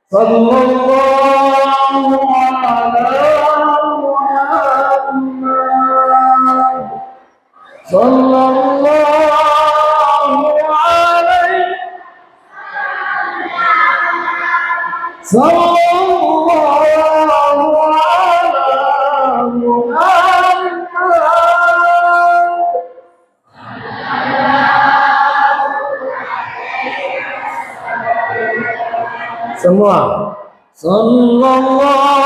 Sallallahu ala Muhammad. Sallallahu alaihi. Sallallahu ala Muhammad. Semua. Sallallahu ala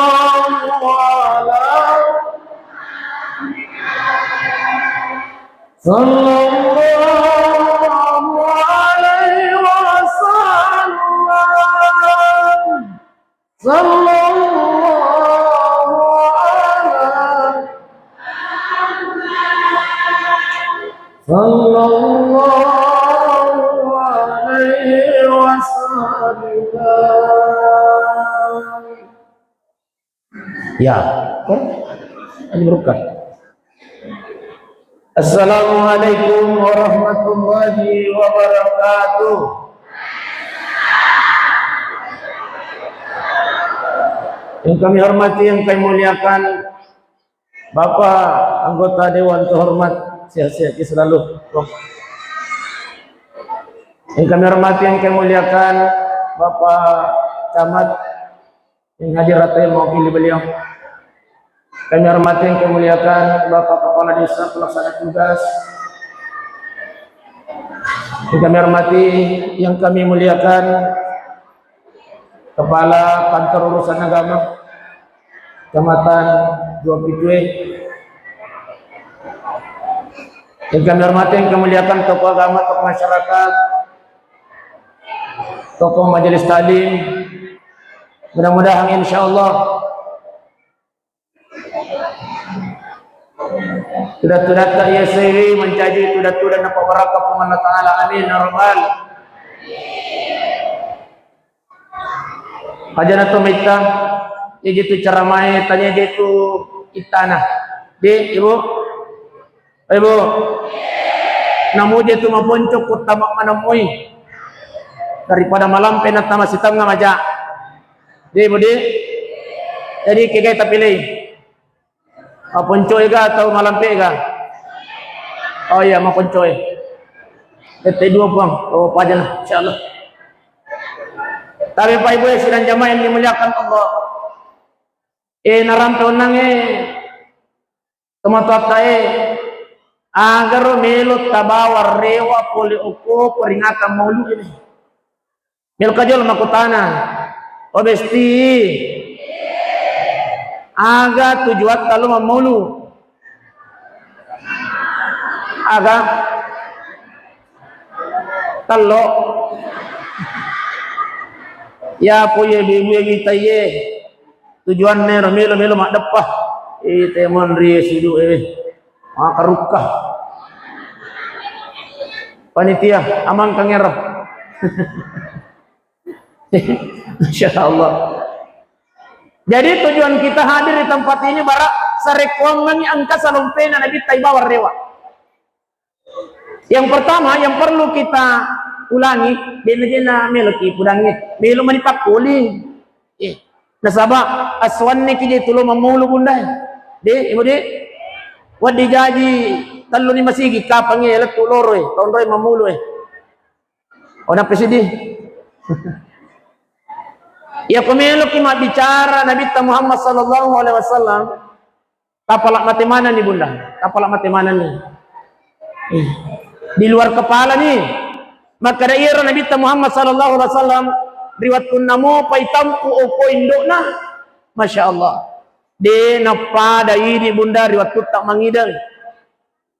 Sallallahu alaihi wasallam. Sallallahu ala Sallallahu alaihi wasallam. Ya, ini berkah. Assalamualaikum warahmatullahi wabarakatuh. Yang kami hormati, yang kami muliakan, Bapak anggota Dewan Terhormat, sehat-sehat selalu. Yang kami hormati, yang kami muliakan, Bapak Camat yang hadir atau yang mewakili beliau. Kami hormati, yang kami muliakan, Bapak Kepala Desa Pelaksana Tugas. Yang kami hormati, yang kami muliakan, Kepala Kantor Urusan Agama Kecamatan Dua Pitue. Yang kami hormati, yang kami muliakan, tokoh agama, tokoh masyarakat, tokoh majelis taklim. Mudah-mudahan insyaallah tudat-tudat tak ia sendiri mencaji tudat-tudat nampak barakah Allah Ta'ala. Amin ya rabbal. Kajana tu mita dia gitu cara main tanya dia tu itana di ibu namu dia tu maponcok utamak manamui daripada malam penat nama sitam ngamaja di ibu di jadi kita pilih maponcoy ga atau malam pe ga. Oh iya maponcoy itu dua buang oh pajan insyaallah. Tapi Pak Ibu yang sedang jamaah yang dimuliakan Allah, narampe unang tumatata agar melut tabawar rewa poli uko peringatan maulud ini. Mel kajol makutana, obesti, aga tujuan kalau maulu, aga talo. Ya puye bibu kita ye tujuan ne melo mak depah temon ri sidu makarukah panitia aman kangero. Insyaallah. Jadi tujuan kita hadir di tempat ini barak sarekongan angka salumpena Nabi Taibawar Rewa. Yang pertama yang perlu kita ulangi dena meloki pudangi melo manipak poli nasaba aswan ni kiji tulo mamulu bunda de ibu de wadi jaji talu ni masigi kapangi elat tuloro tondoi mamulu ona presidi. Ya pemelo ki mak bicara Nabi Muhammad sallallahu alaihi wasallam tapalak mati mana nih bunda, tapalak mati mana nih di luar kepala nih. Maka daerah Nabi Muhammad sallallahu alaihi wasallam riwayatun namo paitampu opo indokna Masya Allah de napa dai di bunda riwayat tak mangidang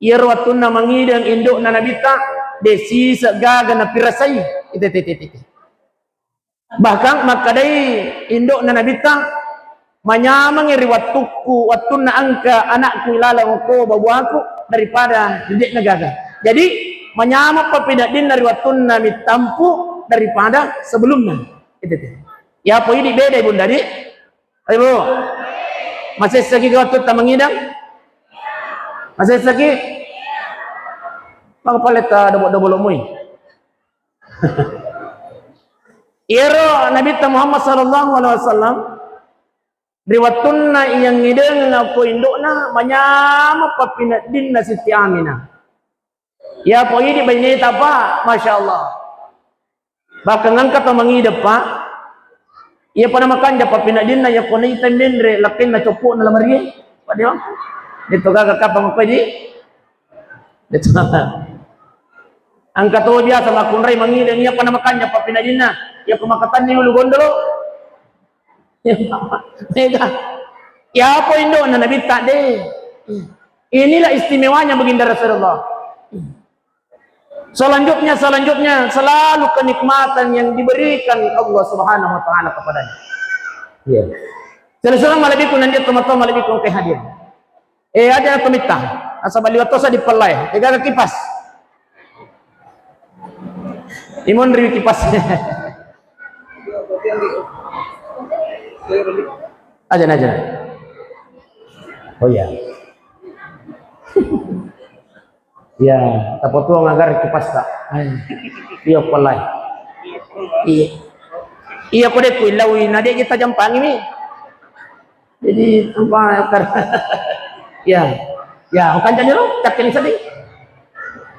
ia riwayatun na mangidang indokna Nabi ta de si segaga na pirasai itu bahkan maka dai indokna Nabi ta manyamang riwayat tuku watun na angka anakku ilalang ko babuaku daripada dedek negaga. Jadi menyamak papidadin dari watun nami tampu daripada sebelumnya. Itu. Ya apa ini beda ibu dari? Ibu masih segi waktu tak mengidang? Masih segi? Maka palet double mui. Iro Nabi Muhammad sallallahu alaihi wasallam riwatunna yang ngideng na ko indokna manyama papinadin na Siti Aminah. Ya po ini bainita pa, masyaallah. Baka ngangkat ang mangidap pa. Iya pa namakan ja papinadin na ya po na item din re lakin na chopo na lamari. Pa di ba? Dito kakapang pwede. Dito. Ang katuwa biya sa makunray mangideng iya pa namakan ja papinadin na. Ya kumakatan ni ulugondolo. Mega. Ya po indo na nabita deh. Inilah istimewanya baginda Rasulullah. Selanjutnya selalu kenikmatan yang diberikan Allah Subhanahu wa taala kepadanya. Ya. Selalu malabikun nanti teman-teman malabikun ke hadir. Ada tumita. Asa baliwatosa di pelai. Ega kipas. Imun riwi kipas. Aja. Oh ya. Ya, tapos tuang agar kipas tak. Iya pelai. Iya ko deh kuilawi na dia kita jampang ini. Jadi apa akar. Ya, bukan jadi lo, cakin sedih.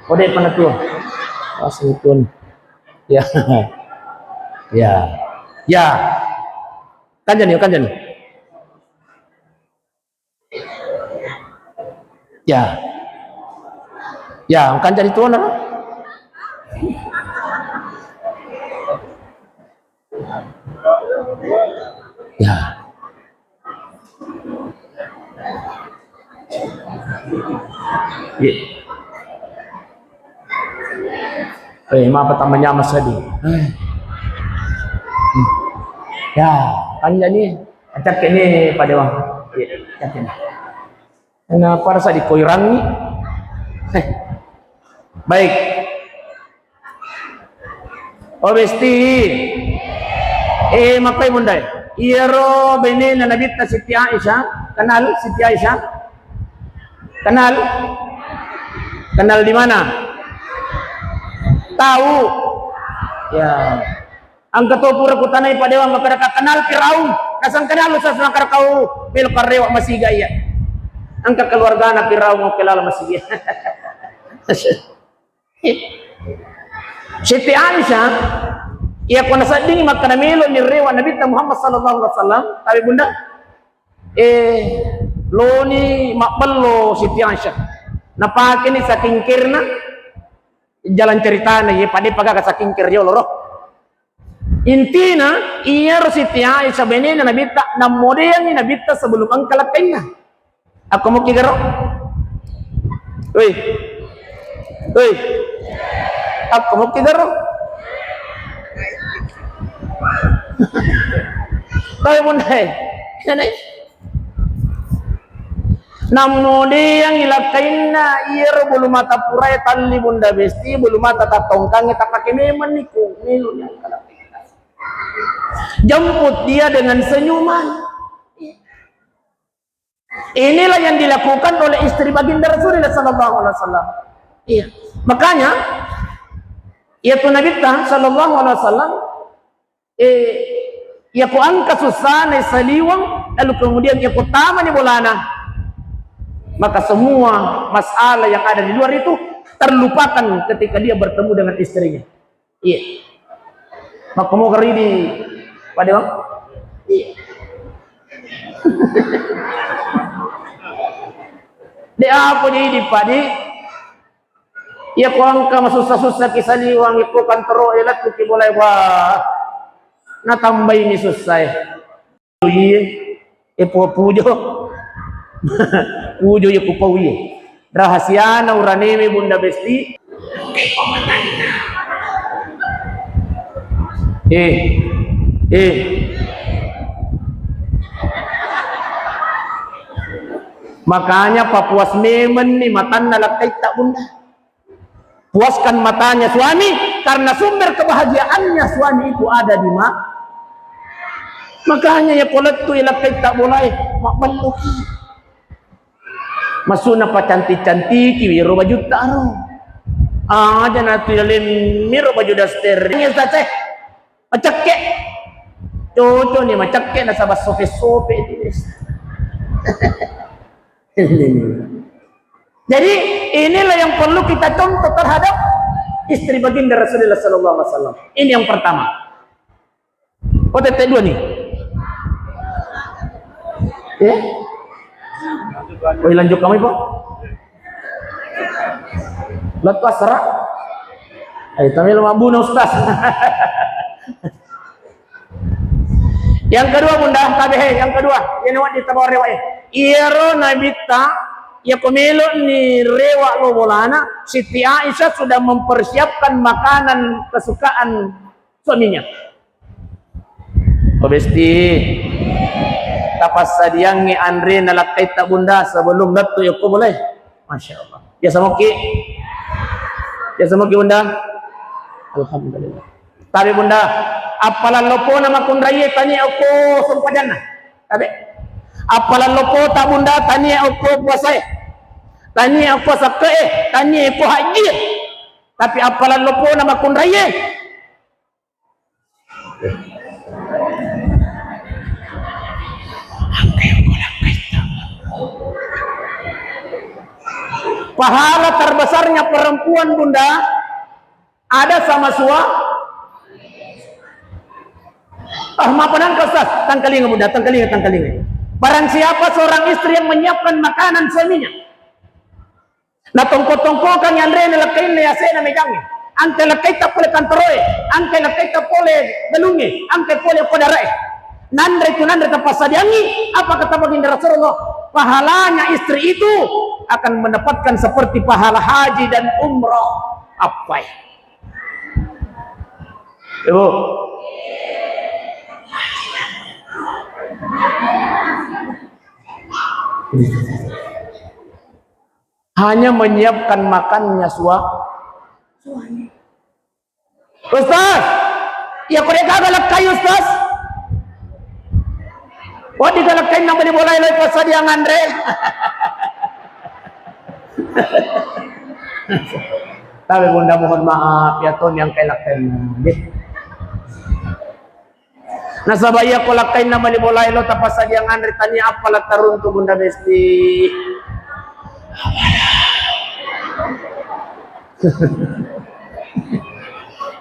Kode penentuan. Asitun. Ya. Kan jadi. Ya, kan jadi tuan apa? Ya. Maaf tamanya Mas Hadi. Ya, kan jadi acak ini pada wang. Ya, acak ini. Kenapa rasa dikoirang ni? Baik. Obesti. Makai mundai. Iro bene na Nabi Siti Aisyah. Kenal Siti Aisyah? Kenal di mana? Tahu. Ya. Ang katupura ko tanay pa dewa kenal Firaun. Kasang kenal usas na kau bil karewa masigaya. Ang keluarga na Firaun mo kilala masigaya. Siti Aisyah ia kona sading makanamilo ni rewa Nabi Muhammad sallallahu alaihi wasallam tapi bunda loni makbalo Siti Aisyah napake ni saking kirna jalan cerita na ye pade paga saking kiryo loro intina iya Siti Aisyah benena Nabi ta namodean ni Nabi ta sebelum angkalakainya aku mau kigaro Woi, aku mau kidaro. Tahu bunda, kenai. Namun dia yang ilakainna iyer bulu mata purai tali bunda besti bulu mata tatongkang kita pakai memen niku milu yang kalapina. Jemput dia dengan senyuman. Inilah yang dilakukan oleh istri baginda Rasulullah sallallahu alaihi wasallam. Iya. Makanya yaitu Nabi sallallahu alaihi wasallam ya ku angka susana saliwang lalu kemudian ya ku tamani bolana maka semua masalah yang ada di luar itu terlupakan ketika dia bertemu dengan istrinya. Iya. Maka mau keri di pada bang? Iya. Di apa jadi di padi? Ya ko angka masusah-susah kisaliwang ipo kantoro elat ko boleh wah natambay ni susay ipo pujo pujo ya kupawi rahasia na uraneme bunda besti makanya papuas memen ni matan nalakay tak bunda. Puaskan matanya suami karena sumber kebahagiaannya suami itu ada di makanya ya polet tu ilakai tak boleh makmaluki masuna pa cantik-cantik wiro baju taro ada nanti dalam miro baju daster ini saja Macakek. Cucu ni macakek na sabas sope-sope itu. Jadi inilah yang perlu kita contoh terhadap istri baginda Rasulullah sallallahu alaihi wasallam. Ini yang pertama. OTT 2 nih. Ya. Oh, lanjut kami, Pak. Lat pasra. Ay, tamil mabuna Ustaz. Yang kedua bunda, tabihe, yang kedua, ini wadi tabawar riwayat. Iro nabita ya pemilu ni rewa lo bolana, Siti Aisyah sudah mempersiapkan makanan kesukaan suaminya. Obesti tapas sadiangi Andre nalakai tak bunda sebelum datu yoko boleh. Masya Allah. Ya samoki. Ya samoki bunda. Alhamdulillah. Tapi bunda, apalan lopo nama kundraye tani aku sumpajana. Tapi apalan lopo tak bunda tani aku puasa. Tani aku sakke, tani aku haji. Tapi apalan lopo nama kundraye. Pahala terbesarnya perempuan bunda ada sama suami. Maafkan Ustaz, tangkalinga bunda, tangkalinga. Barang siapa seorang istri yang menyiapkan makanan suaminya, na tongko-tongko kang Andre nalakain na yase na mejangi, angke lakay ta pole kantaroe, angke lakay ta pole galungi, angke pole kodarae. Nandre ta pasadiangi, apa kata baginda Rasulullah? Pahalanya istri itu akan mendapatkan seperti pahala haji dan umrah. Apa ya? Ibu, hanya menyiapkan makannya suami. Ustaz, ya kau galak kayu Ustaz. Oh di galak kayu nak boleh boleh pasal yang Andre. Tapi bunda mohon maaf ya ton yang kelak kayu. Nasabaya ko lakay na malibolay lo tapasad yang Andre tani apalat tarun tu bunda besti.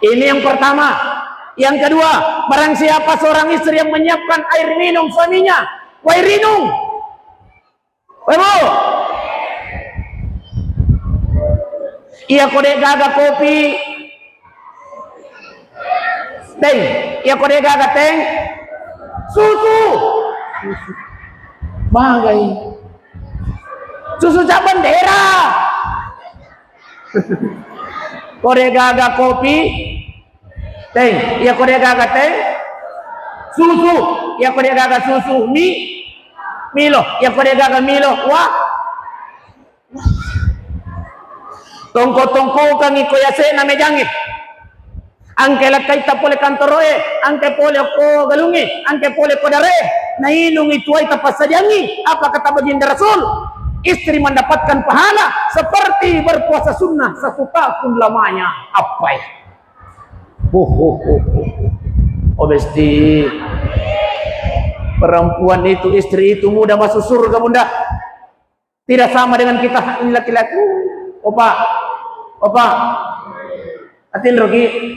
Ini yang pertama. Yang kedua, barang siapa seorang istri yang menyiapkan air minum suaminya, wai rinung, wai bu, iya kode gaga kopi, teng, iya kode gaga teng, susu, bagai, susu cap bendera. Kode gaga kopi, teng, iya kode gaga teng, susu, iya kode gaga susu, Milo, iya kode gaga Milo, wah, tongko kang iko yase na mejangit, angke lakay ta pole kantoroe, angke pole ko galungi, angke pole ko dare, nainung itu ay tapasadiangi, apa kata baginda Rasul? Istri mendapatkan pahala seperti berpuasa sunnah 1 tahun lamanya. Apa ya? Obesti perempuan itu, istri itu mudah masuk surga bunda. Tidak sama dengan kita laki-laki. Opa, atin rogi.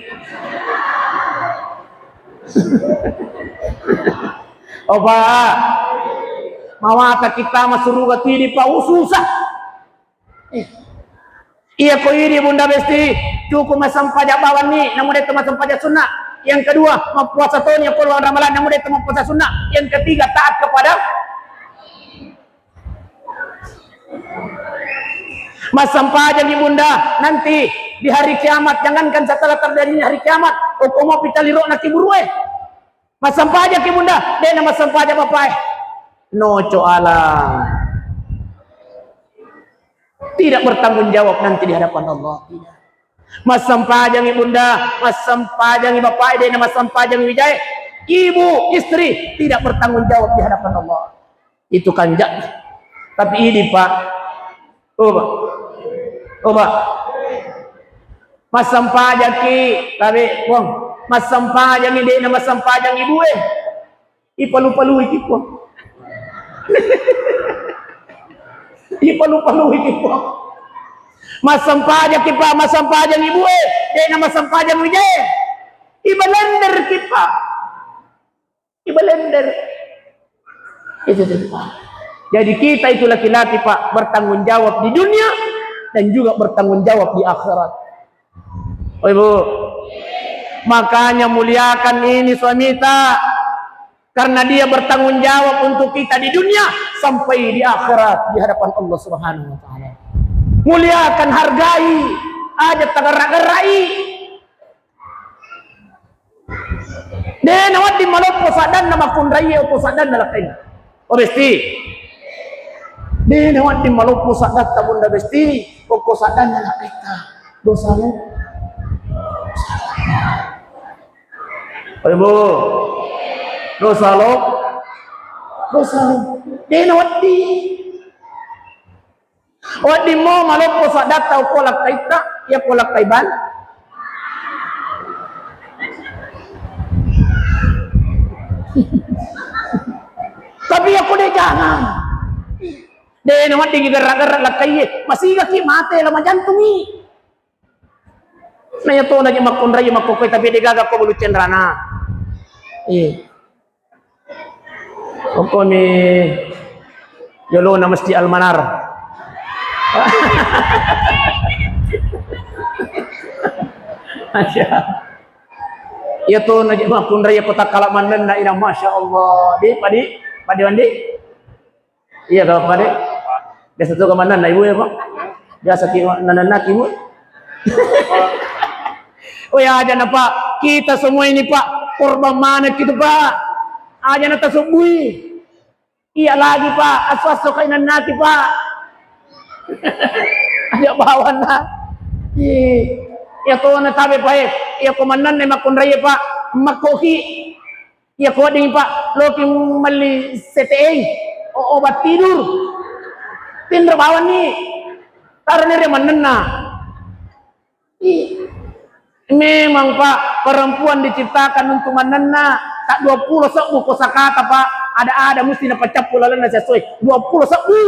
Opa, mawata kita masuruga tiri pa susah. Iya ko ini bunda besti cukup masampaja bawan ni namun itu masampaja sunnah. Yang kedua puasa tahun yang keluar ramalan namun itu puasa sunnah. Yang ketiga taat kepada masampaja ni bunda nanti di hari kiamat, jangankan setelah terjadinya hari kiamat hukum pitaliro na kiburue masampaja ki bunda dena masampaja bapak no alam tidak bertanggung jawab nanti di hadapan Allah. Tidak. Mas sampajang ibunda, mas sampajang bapak, dan mas sampajang wijaya, ibu istri tidak bertanggung jawab di hadapan Allah. Itu kanjak. Tapi ini pak, mas sampajang ki, tapi bang, Mas sampajang hindi na mas sampajang ibu ipalu-palu ikipo. Ipalu-palu ikipo. Mas sampajang kipa, mas sampajang ibu hindi na mas sampajang ije. Ibalender kipa. Ibalender. Itu. Jadi kita itu laki-laki Pak bertanggung jawab di dunia dan juga bertanggung jawab di akhirat. Oh Ibu, makanya muliakan ini suami kita karena dia bertanggung jawab untuk kita di dunia sampai di akhirat di hadapan Allah Subhanahu wa taala. Muliakan, hargai, aja tagara-garai. Dan awat di malop posadan nama kunraya o posadan na lakin. O besti. Din awat di malop posadan ta bunda besti o posadan na kita. Dosa mo. O Ibu. Dosa lo. Din awat di. Awat di mo malop posadan ta o polak kita, ya polak kaiban. Tapi aku deh jangan. Deh naman di gara-gara lakay masih kaki mate lama jantung ni. Naya to na di makunra yung makukoy tapi di gaga ko bulutin rana. Ako ni yolo na mesti almanar. Masya. Iya to na di makunra yung patakalaman na ina masya Allah. Di Padi mandi? Iya kalau padi. Biasa tuh kemana na ibu ya Pak? Biasa nanak ibu. Oh ya aja na Pak. Kita semua ini Pak korban mana gitu Pak. Aja na tasubui. Iya lagi Pak. Aswasto kay nanaki Pak. Aja bawan na. Iya to na tabi Pak. Iya komandan na makunraya Pak. Makohi. Ya kuat dingin Pak, lo kim mali CTE, obat tidur, tinder bawan nih, karena dia menena. Memang Pak, perempuan diciptakan untuk menena, tak 20 sebu kosakata Pak, ada mesti dapat cap pulalan sesuai 20 sebu.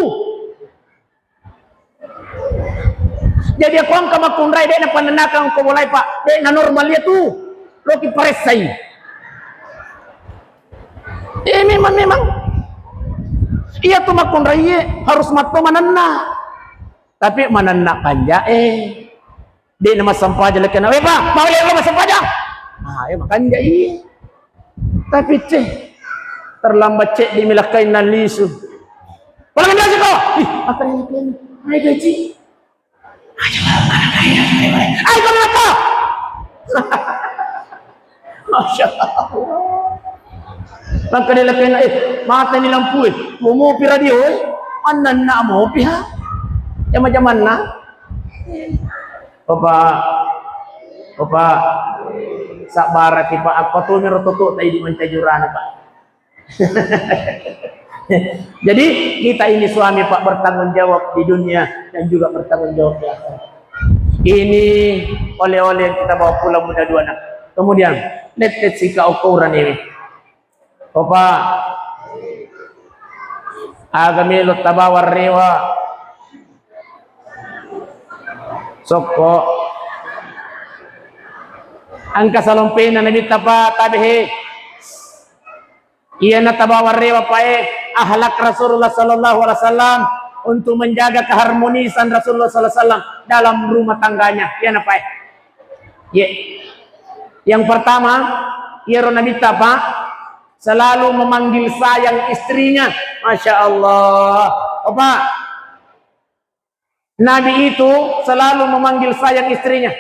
Jadi aku angka makunrai dia na panenakan ko boleh Pak, dia na normalnya tuh, lo kim paresai. Memang iya tuh makun raya harus matto mananna tapi mananna kanja di nama sampaja lagi na Pak mau lihat nama sampaja makan iya tapi terlambat di milakain na lisu walang gaji ko akan ini ay gaji ay kami na to Masya Allah. Maka nila kayo na mata nilang po mumupi radio anan na amupi ha jaman na Opa sa barat pa ako tumiro tutu tayo di man tajurana Pak. Jadi kita ini suami Pak bertanggung jawab di dunia dan juga bertanggung jawab di akhirat. Ini oleh-oleh yang kita bawa pulang muda dua anak. Kemudian let's sika ukuran ini. Opa agamilo tabawar rewa soko angka salumpina na nabita pa tabihi iya na tabawar rewa pa ahlak Rasulullah sallallahu alaihi wasallam untuk menjaga keharmonisan Rasulullah sallallahu alaihi wasallam dalam rumah tangganya. Iya na pa yang pertama iya ro nabita pa selalu memanggil sayang istrinya. Masya Allah. Opa, Nabi itu selalu memanggil sayang istrinya.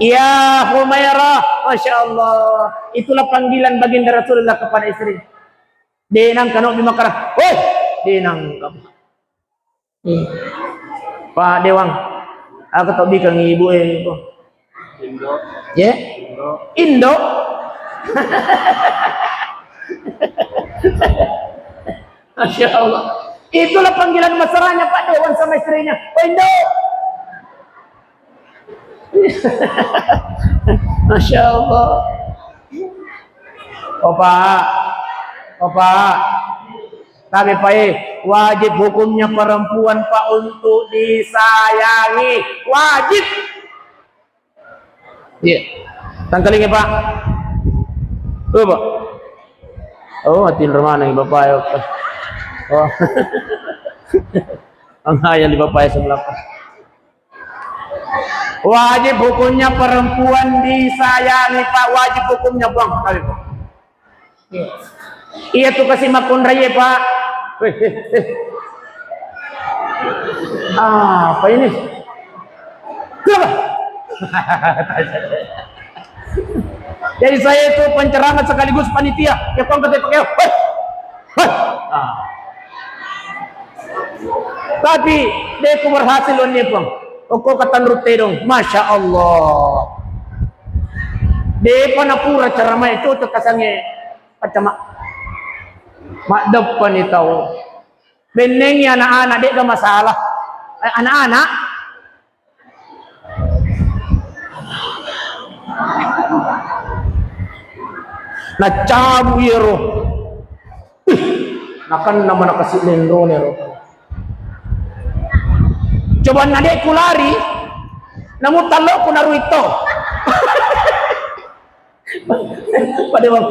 Ya Humairah. Masya Allah. Itulah panggilan baginda Rasulullah kepada istri. Denang kanu bimakara. Woi, denang kamu. Pak Dewang, aku tak bikin ibu itu. Indo. Ya? Indo. Masya Allah. Itulah panggilan mesranya Pak Dewan sama istrinya. Oh Indo. Masya Allah. Pak, tapi Pak, wajib hukumnya perempuan Pak untuk disayangi, wajib. Iya, tangkalingnya Pak. Pak. Oh, hatiin rumah nih Bapak ya. Oh. Anghayan di Bapak ya sebelah Pak. Wajib hukumnya perempuan disayangi Pak, wajib hukumnya Bang. Iya tuh kasih makun raya Pak. Apa ini? Kenapa? Jadi saya itu penceramah sekaligus panitia. Ya Bang kata pakai. Tapi dia ku berhasil nih Bang. Oko katan rute dong, masya Allah. Dia panapura ceramah itu terkasangnya macam mak depan itu tahu. Benengnya anak-anak dia gak masalah. Anak-anak na cabu yero. Nakan nama nak kasih lendro nero. Coba nadekku lari, namun talok ku naruh itu. Pada bang.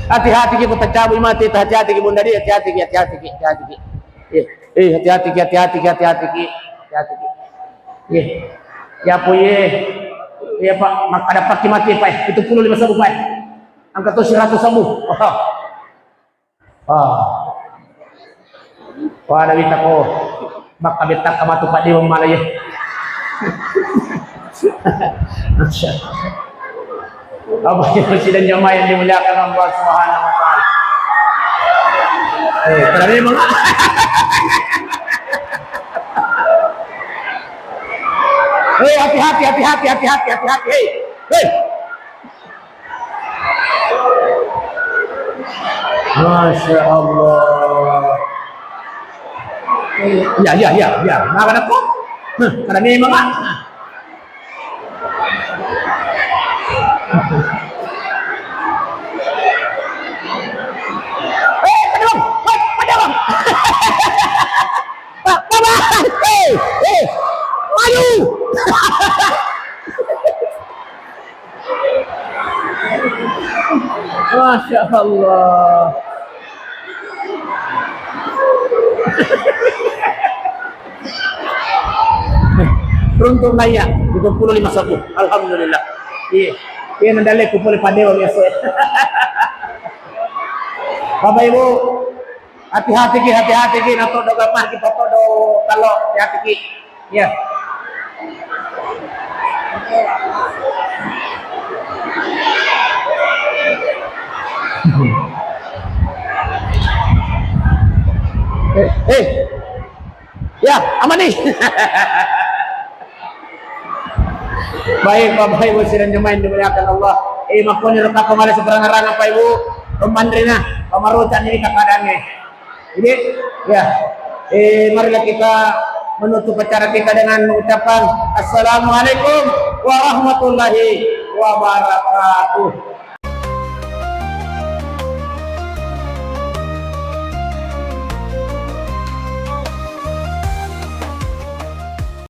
Hati-hati kita tercabai mati, hati-hati kita bunda dia, hati-hati. Hati-hati. Ya puye, ya Pak, maka dapat mati Pak, itu 15.000 Pak. Angkat tuh 100.000. Wah, ada bita ko. Baka bita ka matupad di Malaya. Apa yang presiden jamaah yang dimuliakan Allah Subhanahu wa taala. Terus memang. Hati-hati. Hei. Masya Allah. Ya. Nah, ada kok. Karena ini memang. Padang. Maju. Masya Allah. Beruntung naya, 25.000. Alhamdulillah. Iya nandale kupol padewa biasa. Bapak Ibu, hati-hati nato do gamah kita do kalau hati-hati. Ya. Ya, aman nih. Baik Bapak Ibu sidang jemaah dimuliakan Allah. Makanya letak kemari seberang-arang Bapak Ibu pemandrina pemarutan ini keadaannya. Jadi ya, marilah kita menutup acara kita dengan mengucapkan Assalamualaikum warahmatullahi wabarakatuh.